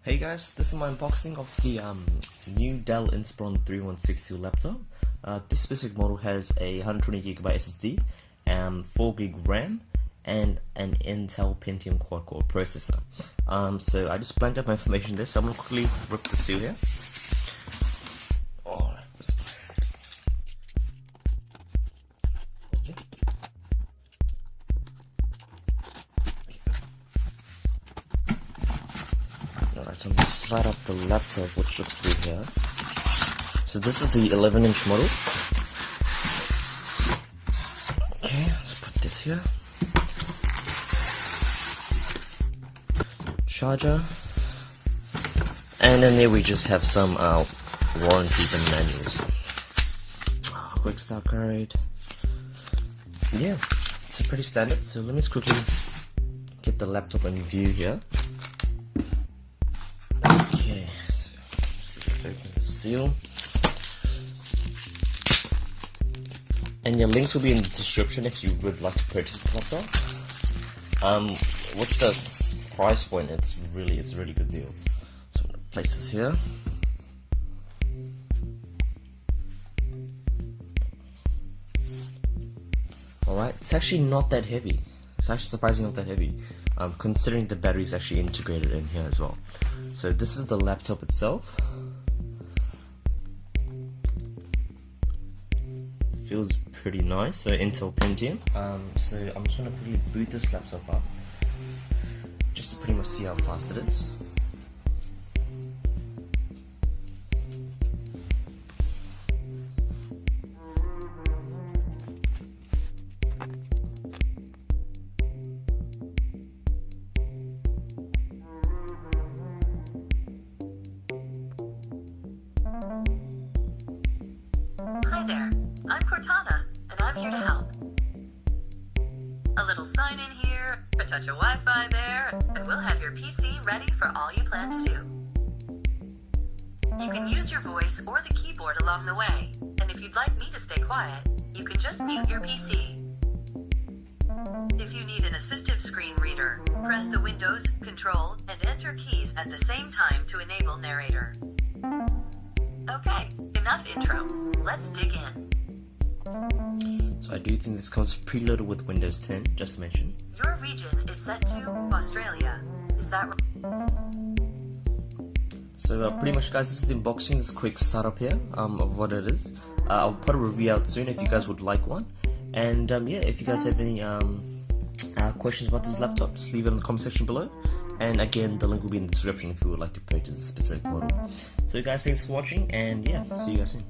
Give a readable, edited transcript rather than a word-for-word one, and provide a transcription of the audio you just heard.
Hey guys, this is my unboxing of the new Dell Inspiron 3160 laptop. This specific model has a 120GB SSD, 4GB RAM, and an Intel Pentium quad-core processor. So I just blanked out my information there, so I'm going to quickly rip the seal here. Alright. Okay. Alright, so I'm going to slide up the laptop, which looks through here. So this is the 11-inch model. Okay, let's put this here. Charger. And then there we just have some warranties and manuals. Quick start guide. Yeah, it's a pretty standard. So let me just quickly get the laptop in view here. Okay, so open the seal. And your links will be in the description if you would like to purchase the laptop. With the price point, it's a really good deal. So I'm gonna place this here. Alright, it's actually not that heavy. It's actually surprisingly not that heavy, considering the battery is actually integrated in here as well. So this is the laptop itself. Feels pretty nice. So Intel Pentium. So I'm just gonna quickly boot this laptop up, just to pretty much see how fast it is. Hi there, I'm Cortana, and I'm here to help. A little sign in here, a touch of Wi-Fi there, and we'll have your PC ready for all you plan to do. You can use your voice or the keyboard along the way, and if you'd like me to stay quiet, you can just mute your PC. If you need an assistive screen reader, press the Windows, Control, and Enter keys at the same time to enable narrator. Okay, enough intro. Let's dig in. So I do think this comes preloaded with Windows 10, just to mention. Your region is set to Australia. Is that right? So pretty much, guys, this is the unboxing, this quick startup here of what it is. I'll put a review out soon if you guys would like one. And yeah, if you guys have any questions about this laptop, just leave it in the comment section below. And again, the link will be in the description if you would like to purchase a specific model. So guys, thanks for watching, and yeah, see you guys soon.